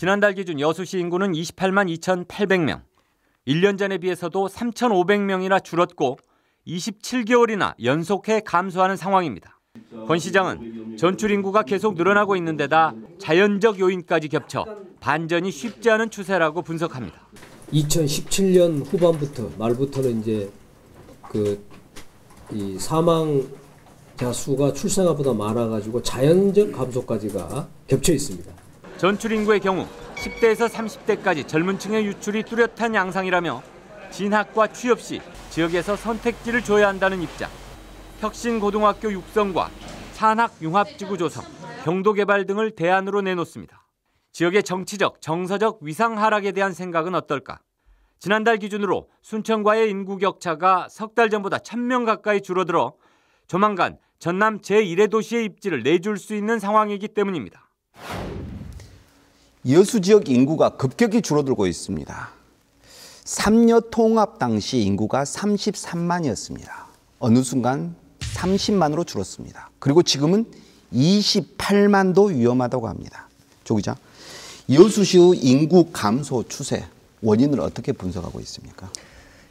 지난달 기준 여수시 인구는 28만 2,800명. 1년 전에 비해서도 3,500명이나 줄었고 27개월이나 연속해 감소하는 상황입니다. 권 시장은 전출 인구가 계속 늘어나고 있는 데다 자연적 요인까지 겹쳐 반전이 쉽지 않은 추세라고 분석합니다. 2017년 후반부터 말부터는 이제 이 사망자 수가 출생아보다 많아가지고 자연적 감소까지가 겹쳐 있습니다. 전출 인구의 경우 10대에서 30대까지 젊은 층의 유출이 뚜렷한 양상이라며 진학과 취업 시 지역에서 선택지를 줘야 한다는 입장. 혁신고등학교 육성과 산학융합지구 조성, 경도개발 등을 대안으로 내놓습니다. 지역의 정치적, 정서적 위상 하락에 대한 생각은 어떨까? 지난달 기준으로 순천과의 인구 격차가 석 달 전보다 1,000명 가까이 줄어들어 조만간 전남 제1의 도시의 입지를 내줄 수 있는 상황이기 때문입니다. 여수 지역 인구가 급격히 줄어들고 있습니다. 3여 통합 당시 인구가 33만이었습니다. 어느 순간 30만으로 줄었습니다. 그리고 지금은 28만도 위험하다고 합니다. 조 기자, 여수시의 인구 감소 추세, 원인을 어떻게 분석하고 있습니까?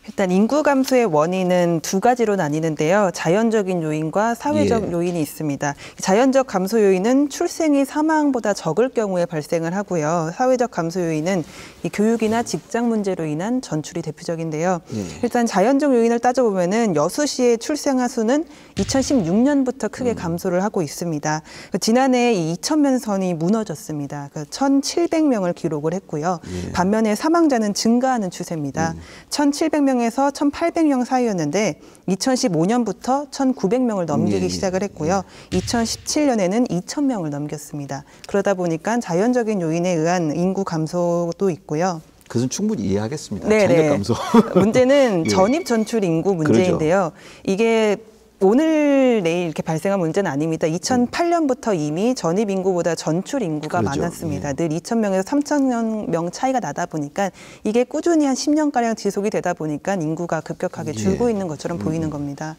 일단 인구 감소의 원인은 두 가지로 나뉘는데요. 자연적인 요인과 사회적 요인이 있습니다. 자연적 감소 요인은 출생이 사망보다 적을 경우에 발생을 하고요. 사회적 감소 요인은 이 교육이나 직장 문제로 인한 전출이 대표적인데요. 일단 자연적 요인을 따져보면은 여수시의 출생아 수는 2016년부터 크게 감소를 하고 있습니다. 지난해 이 2,000명 선이 무너졌습니다. 1,700명을 기록을 했고요. 반면에 사망자는 증가하는 추세입니다. 1,700명에서 1,800명 사이였는데 2015년부터 1,900명을 넘기기 시작을 했고요. 2017년에는 2,000명을 넘겼습니다. 그러다 보니까 자연적인 요인에 의한 인구 감소도 있고요. 그것은 충분히 이해하겠습니다. 네네. 자연적 감소. 문제는 전입 전출 인구 문제인데요. 그렇죠. 이게 오늘 내일 이렇게 발생한 문제는 아닙니다. 2008년부터 이미 전입 인구보다 전출 인구가 그렇죠. 많았습니다. 늘 2,000명에서 3,000명 차이가 나다 보니까 이게 꾸준히 한 10년가량 지속이 되다 보니까 인구가 급격하게 줄고 있는 것처럼 보이는 겁니다.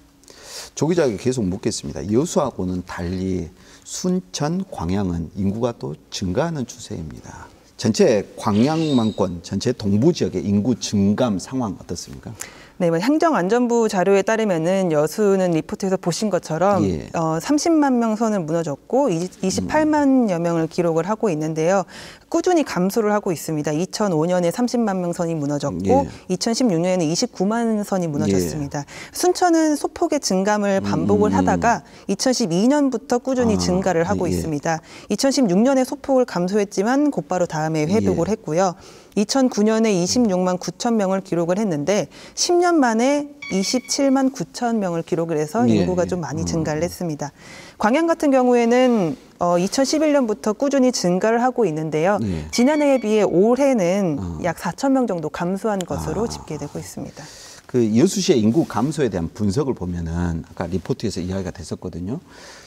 조 기자에게 계속 묻겠습니다. 여수하고는 달리 순천, 광양은 인구가 또 증가하는 추세입니다. 전체 광양만권, 전체 동부 지역의 인구 증감 상황 어떻습니까? 네, 행정안전부 자료에 따르면은 여수는 리포트에서 보신 것처럼 30만 명 선을 무너졌고 28만여 명을 기록을 하고 있는데요. 꾸준히 감소를 하고 있습니다. 2005년에 30만 명 선이 무너졌고 2016년에는 29만 선이 무너졌습니다. 순천은 소폭의 증감을 반복을 하다가 2012년부터 꾸준히 증가를 하고 있습니다. 2016년에 소폭을 감소했지만 곧바로 다음에 회복을 했고요. 2009년에 26만 9천 명을 기록을 했는데 10년 만에 27만 9천 명을 기록을 해서 인구가 좀 많이 증가를 했습니다. 광양 같은 경우에는 2011년부터 꾸준히 증가를 하고 있는데요. 지난해에 비해 올해는 약 4천 명 정도 감소한 것으로 집계되고 있습니다. 그 여수시의 인구 감소에 대한 분석을 보면은 아까 리포트에서 이야기가 됐었거든요.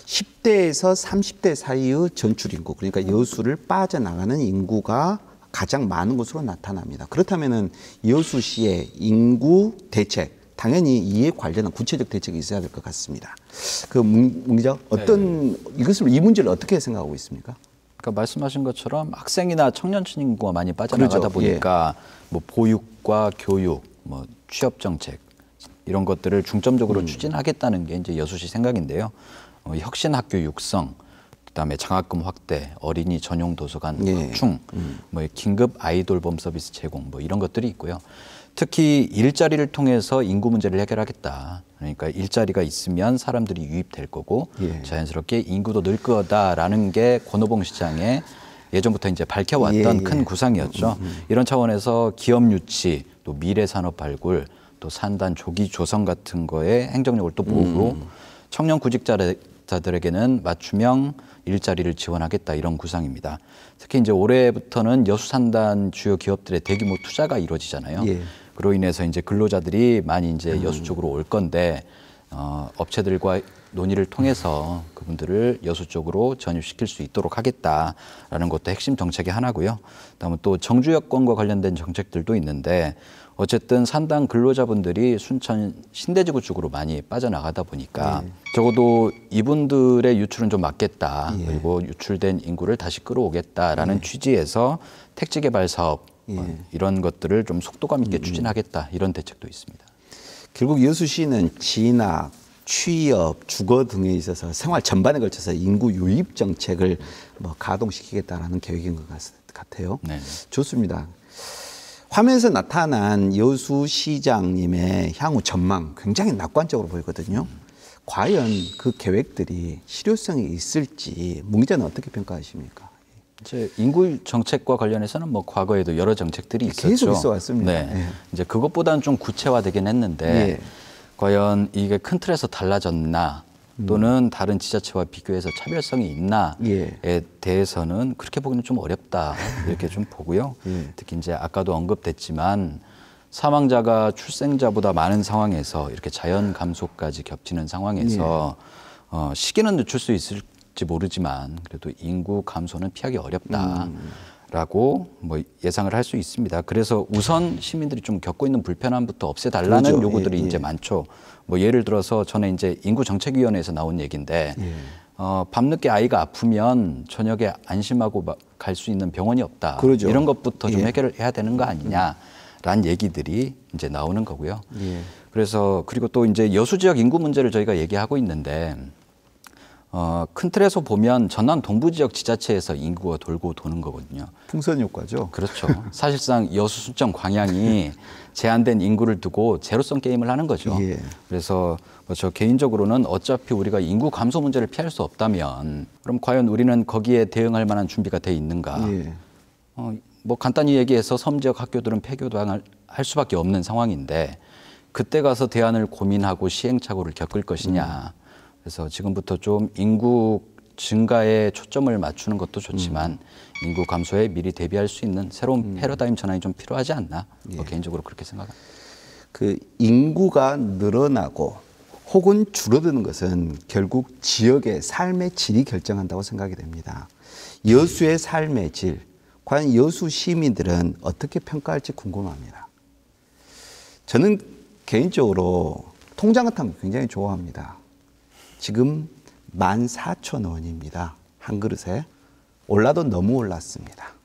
10대에서 30대 사이의 전출 인구, 그러니까 여수를 빠져나가는 인구가 가장 많은 것으로 나타납니다. 그렇다면은 여수시의 인구 대책, 당연히 이에 관련한 구체적 대책이 있어야 될 것 같습니다. 문 기자, 이 문제를 어떻게 생각하고 있습니까? 그러니까 말씀하신 것처럼 학생이나 청년층 인구가 많이 빠져나가다 보니까 뭐 보육과 교육, 뭐 취업 정책 이런 것들을 중점적으로 추진하겠다는 게 이제 여수시 생각인데요. 혁신 학교 육성, 그다음에 장학금 확대, 어린이 전용 도서관 확충, 뭐 긴급 아이돌봄 서비스 제공, 뭐 이런 것들이 있고요. 특히 일자리를 통해서 인구 문제를 해결하겠다. 그러니까 일자리가 있으면 사람들이 유입될 거고 자연스럽게 인구도 늘 거다라는 게 권오봉 시장의 예전부터 이제 밝혀왔던 큰 구상이었죠. 이런 차원에서 기업 유치, 또 미래 산업 발굴, 또 산단 조기 조성 같은 거에 행정력을 또 모으고 청년 구직자들에게는 맞춤형 일자리를 지원하겠다 이런 구상입니다. 특히 이제 올해부터는 여수 산단 주요 기업들의 대규모 투자가 이루어지잖아요. 그로 인해서 이제 근로자들이 많이 이제 여수 쪽으로 올 건데 업체들과 논의를 통해서 그분들을 여수 쪽으로 전입시킬 수 있도록 하겠다라는 것도 핵심 정책의 하나고요. 그다음에 또 정주 여건과 관련된 정책들도 있는데 어쨌든 산당 근로자분들이 순천 신대지구 쪽으로 많이 빠져나가다 보니까 적어도 이분들의 유출은 좀 막겠다. 그리고 유출된 인구를 다시 끌어오겠다라는 취지에서 택지 개발 사업 이런 것들을 좀 속도감 있게 추진하겠다. 이런 대책도 있습니다. 결국 여수시는 진학, 취업, 주거 등에 있어서 생활 전반에 걸쳐서 인구 유입 정책을 뭐 가동시키겠다라는 계획인 것 같아요. 네. 좋습니다. 화면에서 나타난 여수시장님의 향후 전망 굉장히 낙관적으로 보이거든요. 과연 그 계획들이 실효성이 있을지 문 기자는 어떻게 평가하십니까? 이제 인구 정책과 관련해서는 뭐 과거에도 여러 정책들이 있었죠. 계속 있어 왔습니다. 네. 예. 이제 그것보다는 좀 구체화되긴 했는데 과연 이게 큰 틀에서 달라졌나 또는 다른 지자체와 비교해서 차별성이 있나에 대해서는 그렇게 보기는 좀 어렵다 이렇게 좀 보고요. 특히 이제 아까도 언급됐지만 사망자가 출생자보다 많은 상황에서 이렇게 자연 감소까지 겹치는 상황에서 시기는 늦출 수 있을지 모르지만 그래도 인구 감소는 피하기 어렵다라고 뭐 예상을 할 수 있습니다. 그래서 우선 시민들이 좀 겪고 있는 불편함부터 없애달라는 그렇죠. 요구들이 이제 많죠. 뭐 예를 들어서 저는 이제 인구정책위원회에서 나온 얘기인데 밤늦게 아이가 아프면 저녁에 안심하고 갈 수 있는 병원이 없다. 그러죠. 이런 것부터 좀 해결을 해야 되는 거 아니냐라는 얘기들이 이제 나오는 거고요. 그래서 그리고 또 이제 여수 지역 인구 문제를 저희가 얘기하고 있는데 큰 틀에서 보면 전남 동부 지역 지자체에서 인구가 돌고 도는 거거든요. 풍선 효과죠. 그렇죠. 사실상 여수, 순천, 광양이 제한된 인구를 두고 제로섬 게임을 하는 거죠. 그래서 뭐 저 개인적으로는 어차피 우리가 인구 감소 문제를 피할 수 없다면 그럼 과연 우리는 거기에 대응할 만한 준비가 돼 있는가? 뭐 간단히 얘기해서 섬 지역 학교들은 폐교당할 수밖에 없는 상황인데 그때 가서 대안을 고민하고 시행착오를 겪을 것이냐. 그래서 지금부터 좀 인구 증가에 초점을 맞추는 것도 좋지만 인구 감소에 미리 대비할 수 있는 새로운 패러다임 전환이 좀 필요하지 않나 개인적으로 그렇게 생각합니다. 그 인구가 늘어나고 혹은 줄어드는 것은 결국 지역의 삶의 질이 결정한다고 생각이 됩니다. 여수의 삶의 질, 과연 여수 시민들은 어떻게 평가할지 궁금합니다. 저는 개인적으로 통장 같은 거 굉장히 좋아합니다. 지금 14,000원입니다. 한 그릇에. 올라도 너무 올랐습니다.